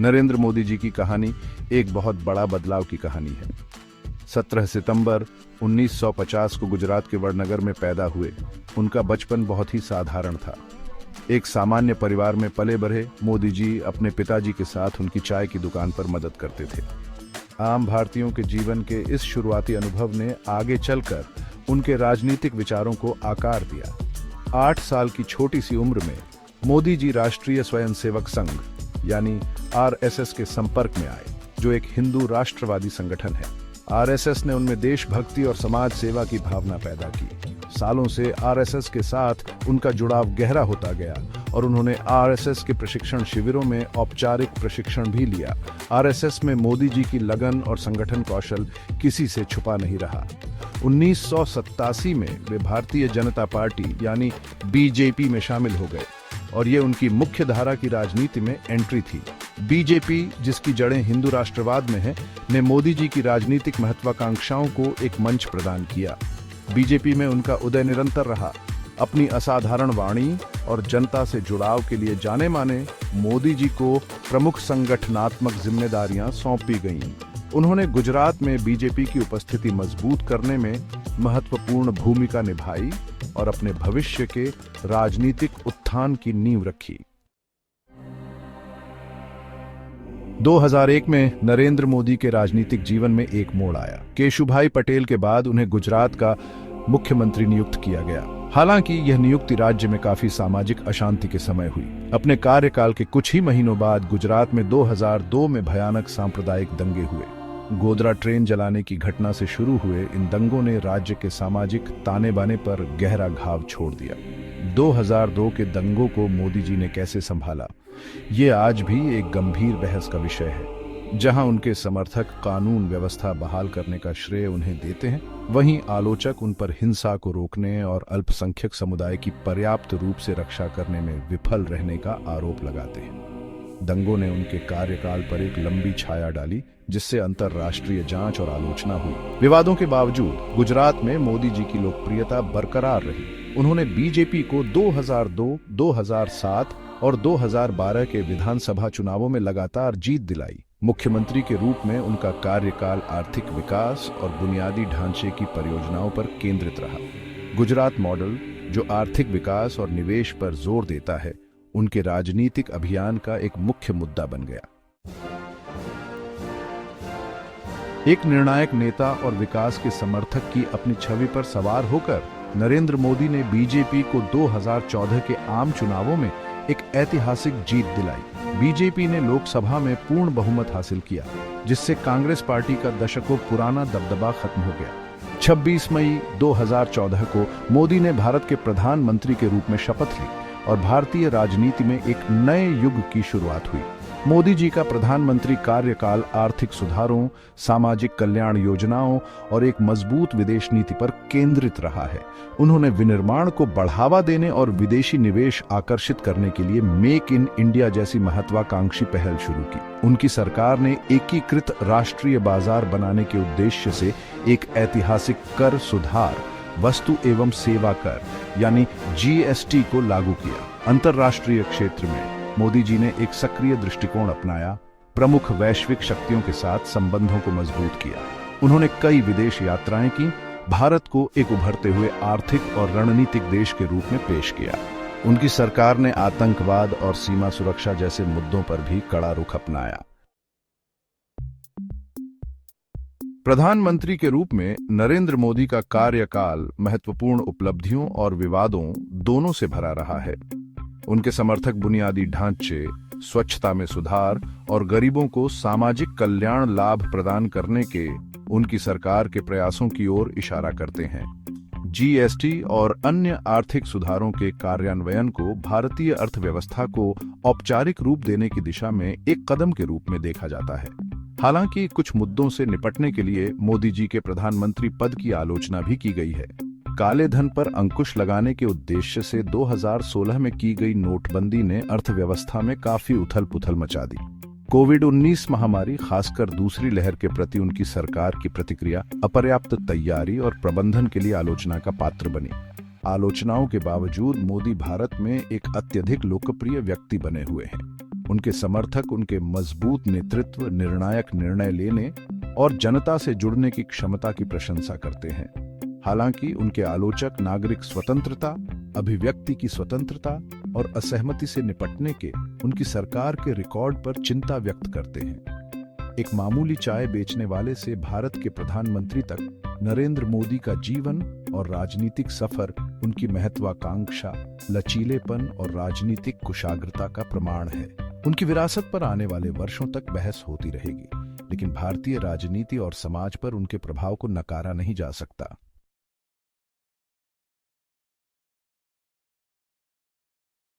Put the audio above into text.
नरेंद्र मोदी जी की कहानी एक बहुत बड़ा बदलाव की कहानी है। 17 सितंबर 1950 को गुजरात के वडनगर में पैदा हुए। उनका बचपन बहुत ही साधारण था। एक सामान्य परिवार में पले बढ़े मोदी जी अपने पिताजी के साथ उनकी चाय की दुकान पर मदद करते थे। आम भारतीयों के जीवन के इस शुरुआती अनुभव ने आगे चलकर उनके राजनीतिक विचारों को आकार दिया। 8 साल की छोटी सी उम्र में मोदी जी राष्ट्रीय स्वयंसेवक संघ यानी आरएसएस के संपर्क में आए, जो एक हिंदू राष्ट्रवादी संगठन है। आरएसएस ने उनमें देशभक्ति और समाज सेवा की भावना पैदा की। सालों से आरएसएस के साथ उनका जुड़ाव गहरा होता गया और उन्होंने आरएसएस के प्रशिक्षण शिविरों में औपचारिक प्रशिक्षण भी लिया। आरएसएस में मोदी जी की लगन और संगठन कौशल किसी से छुपा नहीं रहा। 1987 में वे भारतीय जनता पार्टी यानी बीजेपी में शामिल हो गए और ये उनकी मुख्य धारा की राजनीति में एंट्री थी। बीजेपी, जिसकी जड़ें हिंदू राष्ट्रवाद में है, ने मोदी जी की राजनीतिक महत्वाकांक्षाओं को एक मंच प्रदान किया। बीजेपी में उनका उदय निरंतर रहा। अपनी असाधारण वाणी और जनता से जुड़ाव के लिए जाने माने मोदी जी को प्रमुख संगठनात्मक जिम्मेदारियां सौंपी गईं। उन्होंने गुजरात में बीजेपी की उपस्थिति मजबूत करने में महत्वपूर्ण भूमिका निभाई और अपने भविष्य के राजनीतिक उत्थान की नींव रखी। 2001 में नरेंद्र मोदी के राजनीतिक जीवन में एक मोड़ आया। केशुभाई पटेल के बाद उन्हें गुजरात का मुख्यमंत्री नियुक्त किया गया। हालांकि यह नियुक्ति राज्य में काफी सामाजिक अशांति के समय हुई। अपने कार्यकाल के कुछ ही महीनों बाद गुजरात में 2002 में भयानक सांप्रदायिक दंगे हुए। गोधरा ट्रेन जलाने की घटना से शुरू हुए इन दंगों ने राज्य के सामाजिक ताने बाने पर गहरा घाव छोड़ दिया। 2002 के दंगों को मोदी जी ने कैसे संभाला, ये आज भी एक गंभीर बहस का विषय है। जहां उनके समर्थक कानून व्यवस्था बहाल करने का श्रेय उन्हें देते हैं, वहीं आलोचक उन पर हिंसा को रोकने और अल्पसंख्यक समुदाय की पर्याप्त रूप से रक्षा करने में विफल रहने का आरोप लगाते हैं। दंगों ने उनके कार्यकाल पर एक लंबी छाया डाली, जिससे अंतर्राष्ट्रीय जांच और आलोचना हुई। विवादों के बावजूद गुजरात में मोदी जी की लोकप्रियता बरकरार रही। उन्होंने बीजेपी को 2002, 2007 और 2012 के विधानसभा चुनावों में लगातार जीत दिलाई। मुख्यमंत्री के रूप में उनका कार्यकाल आर्थिक विकास और बुनियादी ढांचे की परियोजनाओं पर केंद्रित रहा। गुजरात मॉडल, जो आर्थिक विकास और निवेश पर जोर देता है, उनके राजनीतिक अभियान का एक मुख्य मुद्दा बन गया। एक निर्णायक नेता और विकास के समर्थक की अपनी छवि पर सवार होकर नरेंद्र मोदी ने बीजेपी को 2014 के आम चुनावों में एक ऐतिहासिक जीत दिलाई। बीजेपी ने लोकसभा में पूर्ण बहुमत हासिल किया, जिससे कांग्रेस पार्टी का दशकों पुराना दबदबा खत्म हो गया। 26 मई 2014 को मोदी ने भारत के प्रधानमंत्री के रूप में शपथ ली और भारतीय राजनीति में एक नए युग की शुरुआत हुई। मोदी जी का प्रधानमंत्री कार्यकाल आर्थिक सुधारों, सामाजिक कल्याण योजनाओं और एक मजबूत विदेश नीति पर केंद्रित रहा है। उन्होंने विनिर्माण को बढ़ावा देने और विदेशी निवेश आकर्षित करने के लिए मेक इन इंडिया जैसी महत्वाकांक्षी पहल शुरू की। उनकी सरकार ने एकीकृत राष्ट्रीय बाजार बनाने के उद्देश्य से एक ऐतिहासिक कर सुधार, वस्तु एवं सेवा कर यानी जीएसटी को लागू किया। अंतर्राष्ट्रीय क्षेत्र में मोदी जी ने एक सक्रिय दृष्टिकोण अपनाया, प्रमुख वैश्विक शक्तियों के साथ संबंधों को मजबूत किया। उन्होंने कई विदेश यात्राएं की, भारत को एक उभरते हुए आर्थिक और रणनीतिक देश के रूप में पेश किया। उनकी सरकार ने आतंकवाद और सीमा सुरक्षा जैसे मुद्दों पर भी कड़ा रुख अपनाया। प्रधानमंत्री के रूप में नरेंद्र मोदी का कार्यकाल महत्वपूर्ण उपलब्धियों और विवादों दोनों से भरा रहा है। उनके समर्थक बुनियादी ढांचे, स्वच्छता में सुधार और गरीबों को सामाजिक कल्याण लाभ प्रदान करने के उनकी सरकार के प्रयासों की ओर इशारा करते हैं। जीएसटी और अन्य आर्थिक सुधारों के कार्यान्वयन को भारतीय अर्थव्यवस्था को औपचारिक रूप देने की दिशा में एक कदम के रूप में देखा जाता है। हालांकि कुछ मुद्दों से निपटने के लिए मोदी जी के प्रधानमंत्री पद की आलोचना भी की गई है। काले धन पर अंकुश लगाने के उद्देश्य से 2016 में की गई नोटबंदी ने अर्थव्यवस्था में काफी उथल-पुथल मचा दी। कोविड-19 महामारी, खासकर दूसरी लहर के प्रति उनकी सरकार की प्रतिक्रिया अपर्याप्त तैयारी और प्रबंधन के लिए आलोचना का पात्र बनी। आलोचनाओं के बावजूद मोदी भारत में एक अत्यधिक लोकप्रिय व्यक्ति बने हुए हैं। उनके समर्थक उनके मजबूत नेतृत्व, निर्णायक निर्णय लेने और जनता से जुड़ने की क्षमता की प्रशंसा करते हैं। हालांकि उनके आलोचक नागरिक स्वतंत्रता, अभिव्यक्ति की स्वतंत्रता और असहमति से निपटने के उनकी सरकार के रिकॉर्ड पर चिंता व्यक्त करते हैं। एक मामूली चाय बेचने वाले से भारत के प्रधानमंत्री तक नरेंद्र मोदी का जीवन और राजनीतिक सफर उनकी महत्वाकांक्षा, लचीलेपन और राजनीतिक कुशाग्रता का प्रमाण है। उनकी विरासत पर आने वाले वर्षों तक बहस होती रहेगी, लेकिन भारतीय राजनीति और समाज पर उनके प्रभाव को नकारा नहीं जा सकता।